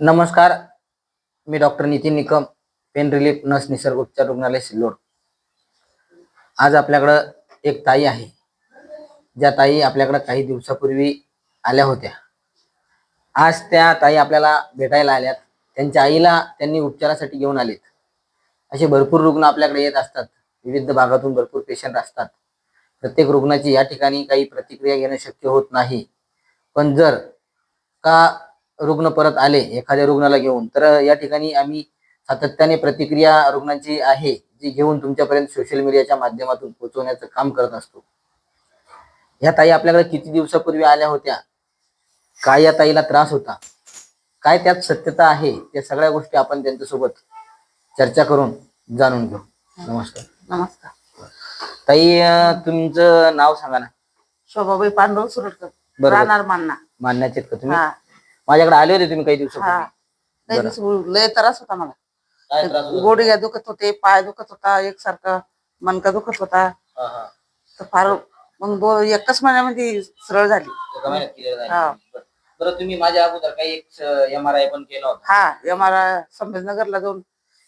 नमस्कार, मी doctor Nitin Nikam, pain relief नस निसर्ग उपचार रुग्णालय सिल्लोड। आज आपल्याकडं एक ताई आहे, ज्या ताई आपल्याकडं काही दिवसापूर्वी आल्या होत्या। आज त्या ताई आपल्याला भेटायला आल्यात। त्यांच्या आईला त्यांनी उपचारासाठी घेऊन आलेत। असे भरपूर रुग्ण आपल्याकडे येत असतात, विविध भागातून भरपूर पेशंट असतात। प्रत्येक रुग्णाची या ठिकाणी काही प्रतिक्रिया घेणं शक्य होत नाही, पण जर का रुग्ण परत आले एखाद्या रुग्णाला घेऊन, तर या ठिकाणी आम्ही सातत्याने प्रतिक्रिया रुग्णांची आहे जी घेऊन तुमच्यापर्यंत सोशल मीडियाच्या माध्यमातून पोहोचवण्याचं काम करत असतो। या ताई आपल्याकडे किती दिवसापूर्वी आल्या होत्या, काय या ताईला त्रास होता, काय त्यात सत्यता आहे, त्या सगळ्या गोष्टी आपण त्यांच्यासोबत चर्चा करून जाणून घेऊ। नमस्कार। नमस्कार ताई, तुमचं नाव सांगा ना। शोभाबाई पांडव सुरटकर, बरोबर. राहणार मानना। मानण्याचे का तुम्ही? हा माझ्याकडे आले होते तुम्ही काही दिवसापूर्वी? काही बरं. दिवस लय त्रास होता मला। काय त्रास होता? गोडघ्या दुखत होते, पाय दुखत होता, एकसारखा मनका दुखत होता। हा हा तर फार मग एकच महिन्यामध्ये सरळ झाली। एका महिन्यात clear झाली. हा. बरं, तुम्ही माझ्या अगोदर काही एक MRI पण केला होता? हा, एमआरआय संभाजीनगरला जाऊन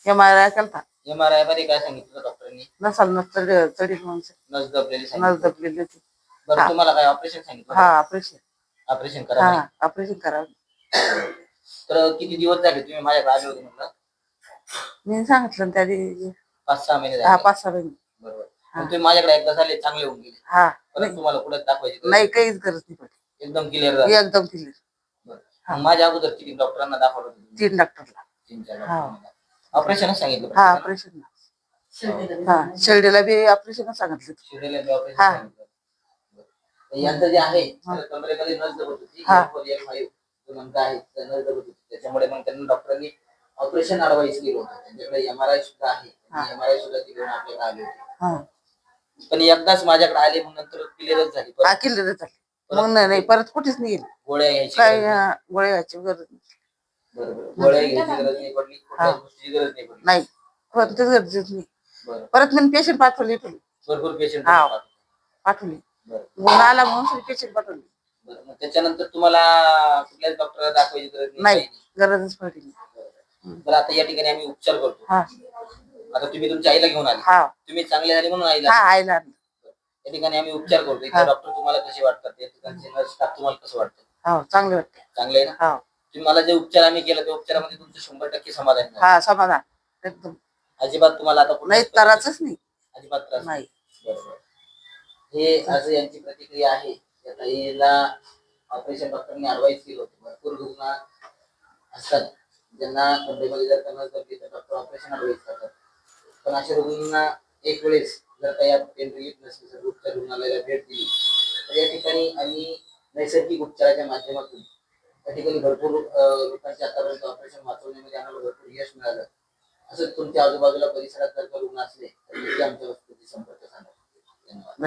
एमआरआय केलता। MRI मध्ये काय सांगितलं डॉक्टरांनी? नसाल चढी म्हणून नस दबलेली नस सांगितलं. दबलेली होती। बरं, तुम्हाला काय ऑपरेशन सांगितलं? हा, ऑपरेशन। ऑपरेशन करा हा, म्हणे. ऑपरेशन करावं। तर किती दिवस झाले तुम्ही माझ्याकडे आले होते म्हटलं? मी सांगितलं त्या दिवशी 5-6 महिने हा झाले. 5-6 महिने। बरोबर. मग तुम्ही माझ्याकडे एकदा झाले, चांगले होऊन गेले, हा, परत तुम्हाला कुठे दाखवायची गरज नाही काहीच गरज नाही पडली, एकदम क्लिअर झालं? एकदम क्लिअर। बरं. मग माझ्या अगोदर किती डॉक्टरांना दाखवलं होतं तुम्ही? 3 डॉक्टरला। 3-4 हा. डॉक्टरांना ऑपरेशनच सांगितलं? हा, प्रत्येकाला? ऑपरेशन। हा, शिर्डीला बी ऑपरेशन सांगितलं। शिर्डीला बी ऑपरेशन हा. सांगितलं. तर यांचं जे आहे, हा. तर कमरेमध्ये नस दबत होती, हा. L4, L5 जो म्हणता आहे, तर नस दबत होती। त्याच्यामुळे मग त्यांना डॉक्टरांनी ऑपरेशन ऍडवाइस केलं होतं। त्यांच्याकडे MRI सुद्धा आहे, MRI सुद्धा ती घेऊन आपल्याकडे आले होते। हा, पण एकदाच माझ्याकडे आले, मग नंतर क्लिअरच झाली। हा, क्लिअर झाली। मग नाही परत कुठेच नाही गेली। गोळ्या घ्यायची काय गरज नाही. गोळ्या घ्यायची गरज नाही। बरोबर, गोळ्या घ्यायची गरज नाही पडली, कुठल्याच गोष्टीची गरज नाही पडली. नाही, कोणतीच गरजेच नाही। बरं. परत मी पेशंट पाठवली भरपूर पेशंट हा. पाठवले. पाठवली, बरं. गुण आला म्हणून पेशंट पाठवली। बरं, मग त्याच्यानंतर तुम्हाला कुठल्याच डॉक्टरला दाखवायची गरज नाही? नाही, गरजच पडली नाही। बरं, आता या ठिकाणी आम्ही उपचार करतो। हा, आता तुम्ही तुमच्या आईला घेऊन आले, हा, तुम्ही चांगले झाले म्हणून आईला? हा, आईला आणलं। या ठिकाणी आम्ही उपचार करतो। हा. इथे डॉक्टर तुम्हाला कसे वाटतात? या ठिकाणचे नर्स स्टाफ तुम्हाला कसं वाटतं? हो, चांगले वाटते। चांगले आहे ना? हा, तुम्ही मला जे उपचार आम्ही केला, त्या उपचारामध्ये तुमचं 100% समाधान आहे? हा, समाधान एकदम। अजिबात तुम्हाला आता नाही, त्रासच नाही, अजिबात त्रास नाही। बरोबर. हे आज यांची प्रतिक्रिया आहे। या ताईला ऑपरेशन डॉक्टरने ऍडवाइस केलं होतं। भरपूर रुग्ण असतात ज्यांना कमरेमध्ये जर नस दबली तर डॉक्टर ऑपरेशन ऍडवाइस करतात, पण अशा रुग्णांना एक वेळेस जर का या पेन रिलीफ नस निसर्ग उपचार रुग्णालयाला भेट दिली, तर या ठिकाणी आम्ही नैसर्गिक उपचाराच्या माध्यमातून या ठिकाणी भरपूर लोकांचे आतापर्यंत ऑपरेशन वाचवण्यामध्ये आम्हाला भरपूर यश मिळालं। असं तुमच्या आजूबाजूला परिसरात जर का रुग्ण असले तर नक्की आमच्या संपर्क साधा। धन्यवाद।